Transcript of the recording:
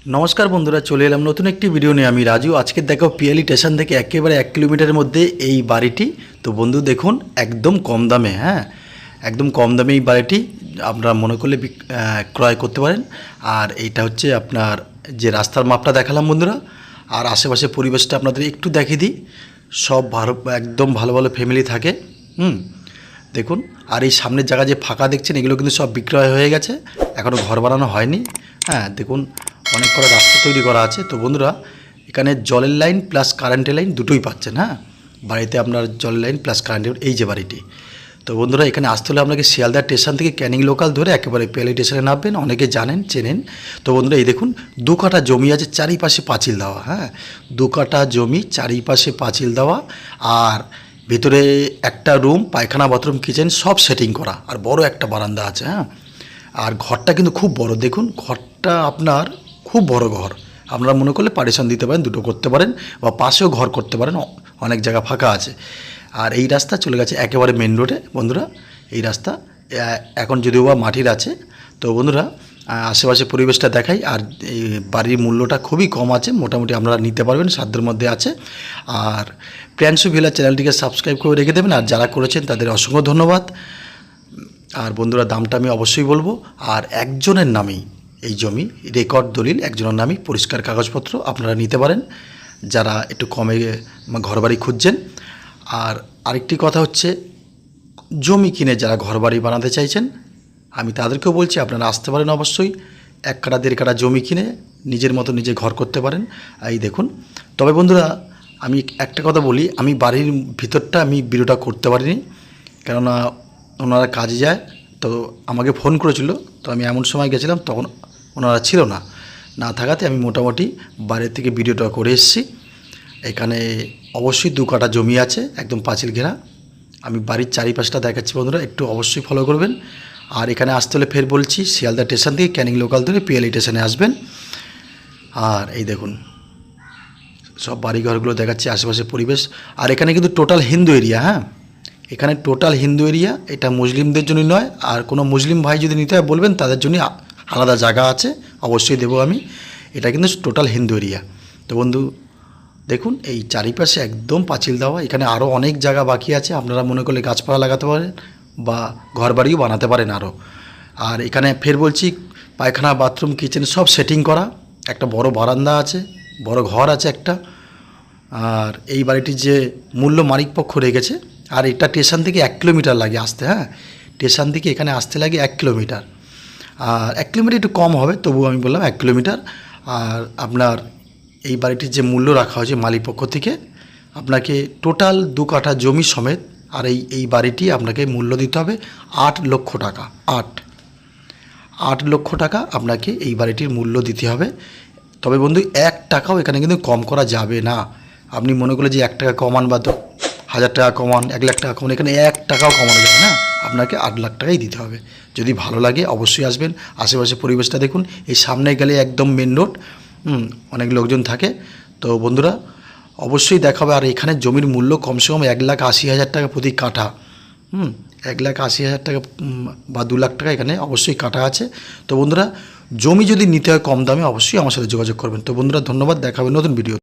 নমস্কার বন্ধুরা, চলে এলাম নতুন একটি ভিডিও নিয়ে। আমি রাজু। আজকে দেখো পিয়ালি স্টেশন থেকে একেবারে 1 কিলোমিটারের মধ্যে এই বাড়িটি। তো বন্ধু দেখুন, একদম কম দামে, হ্যাঁ একদম কম দামে এই বাড়িটি আপনারা মনে করলে ক্রয় করতে পারেন। আর এইটা হচ্ছে আপনার যে রাস্তার মাপটা দেখালাম বন্ধুরা, আর আশেপাশে পরিবেশটা আপনাদের একটু দেখিয়ে দিই। সব ভালো, একদম ভালো ভালো ফ্যামিলি থাকে। দেখুন, আর এই সামনের জায়গা যে ফাঁকা দেখছেন, এগুলো কিন্তু সব বিক্রয় হয়ে গেছে, এখনও ঘর বানানো হয়নি। হ্যাঁ দেখুন, অনেক কটা রাস্তা তৈরি করা আছে। তো বন্ধুরা, এখানে জলের লাইন প্লাস কারেন্টের লাইন দুটোই পাচ্ছেন। হ্যাঁ, বাড়িতে আপনার জলের লাইন প্লাস কারেন্টের, এই যে বাড়িটি। তো বন্ধুরা, এখানে আসতে হলে আপনাকে শিয়ালদা স্টেশন থেকে ক্যানিং লোকাল ধরে একেবারে পিয়ালি স্টেশনে নামবেন। অনেকে জানেন, চেনেন। তো বন্ধুরা, এই দেখুন 2 কাঠা জমি আছে, চারিপাশে পাঁচিল দেওয়া। হ্যাঁ, 2 কাঠা জমি, চারিপাশে পাঁচিল দেওয়া, আর ভিতরে একটা রুম, পায়খানা, বাথরুম, কিচেন সব সেটিং করা, আর বড় একটা বারান্দা আছে। হ্যাঁ, আর ঘরটা কিন্তু খুব বড়। দেখুন, ঘরটা আপনার খুব বড় ঘর। আপনারা মনে করলে পার্টিশন দিতে পারেন, দুটো করতে পারেন, বা পাশেও ঘর করতে পারেন, অনেক জায়গা ফাঁকা আছে। আর এই রাস্তা চলে গেছে একেবারে মেন রোডে বন্ধুরা। এই রাস্তা এখন যদিও বা মাটির আছে। তো বন্ধুরা, আশেপাশে পরিবেশটা দেখাই। আর এই বাড়ির মূল্যটা খুবই কম আছে, মোটামুটি আপনারা নিতে পারবেন, সাধ্যের মধ্যে আছে। আর প্রিয়াংশু ভিলা চ্যানেলটিকে সাবস্ক্রাইব করে রেখে দেবেন, আর যারা করেছেন তাদের অসংখ্য ধন্যবাদ। আর বন্ধুরা, দামটা আমি অবশ্যই বলবো। আর একজনের নামেই এই জমি, রেকর্ড দলিল একজনের নামেই, পরিষ্কার কাগজপত্র, আপনারা নিতে পারেন যারা একটু কমে ঘরবাড়ি খুঁজছেন। আর আরেকটি কথা হচ্ছে, জমি কিনে যারা ঘরবাড়ি বানাতে চাইছেন, আমি তাদেরকেও বলছি আপনারা আসতে পারেন অবশ্যই। 1 কাঠা 1.5 কাঠা জমি কিনে নিজের মতো নিজে ঘর করতে পারেন। এই দেখুন। তবে বন্ধুরা, আমি একটা কথা বলি, আমি বাড়ির ভিতরটা আমি ভিডিওটা করতে পারিনি, কেননা ওনারা কাজে যায়। তো আমাকে ফোন করেছিল, তো আমি এমন সময় গেছিলাম তখন ওনারা ছিল না। না থাকাতে আমি মোটামুটি বাইরের থেকে ভিডিওটা করে এসেছি। এখানে অবশ্যই 2 কাঠা জমি আছে, একদম পাঁচিল ঘেরা। আমি বাড়ির চারিপাশটা দেখাচ্ছি বন্ধুরা, একটু অবশ্যই ফলো করবেন। আর এখানে আসতে হলে ফের বলছি, শিয়ালদা স্টেশন থেকে ক্যানিং লোকাল ধরে পিয়ালি স্টেশনে আসবেন। আর এই দেখুন, সব বাড়িঘরগুলো দেখাচ্ছি, আশেপাশে পরিবেশ। আর এখানে কিন্তু টোটাল হিন্দু এরিয়া। হ্যাঁ, এখানে টোটাল হিন্দু এরিয়া, এটা মুসলিমদের জন্য নয়। আর কোনো মুসলিম ভাই যদি নিতে হয় বলবেন, তাদের জন্য আলাদা জায়গা আছে, অবশ্যই দেবো আমি। এটা কিন্তু টোটাল হিন্দু এরিয়া। তো বন্ধু দেখুন, এই চারিপাশে একদম পাঁচিল দেওয়া। এখানে আরও অনেক জায়গা বাকি আছে, আপনারা মনে করলে গাছপালা লাগাতে পারেন বা ঘরবাড়িও বানাতে পারেন আরও। আর এখানে ফের বলছি, পায়খানা, বাথরুম, কিচেন সব সেটিং করা, একটা বড় বারান্দা আছে, বড় ঘর আছে একটা। আর এই বাড়িটির যে মূল্য মালিকপক্ষ রেখেছে। আর এটা স্টেশন থেকে 1 কিলোমিটার লাগে আসতে। হ্যাঁ, স্টেশন থেকে এখানে আসতে লাগে 1 কিলোমিটার। আর 1 কিলোমিটার একটু কম হবে, তবুও আমি বললাম 1 কিলোমিটার। আর আপনার এই বাড়িটির যে মূল্য রাখা হয়েছে মালিকপক্ষ থেকে, আপনাকে টোটাল 2 কাঠা জমি সমেত, আর এই বাড়িটি আপনাকে মূল্য দিতে হবে 8 লক্ষ টাকা। 8 লক্ষ টাকা আপনাকে এই বাড়িটির মূল্য দিতে হবে। তবে বন্ধু, 1 টাকাও এখানে কিন্তু কম করা যাবে না। আপনি মনে করলে যে 1 টাকা কমান বা 1000 টাকা কমান, 1 লাখ টাকা কমান, এখানে 1 টাকাও কমানো যাবে না। আপনাকে 8 লাখ টাকাই দিতে হবে। যদি ভালো লাগে অবশ্যই আসবেন। আশেপাশে পরিবেশটা দেখুন, এই সামনে গেলে একদম মেন রোড, অনেক লোকজন থাকে। তো বন্ধুরা, অবশ্যই দেখাবে। আর এখানে জমির মূল্য কমসে কম 1,80,000 টাকা প্রতি কাঠা। 1,80,000 টাকা বা 2 লাখ টাকা এখানে অবশ্যই কাঠা আছে। তো বন্ধুরা, জমি যদি নিতে হয় কম দামে, অবশ্যই আমার সাথে যোগাযোগ করবেন। তো বন্ধুরা, ধন্যবাদ, দেখাবেন নতুন ভিডিও।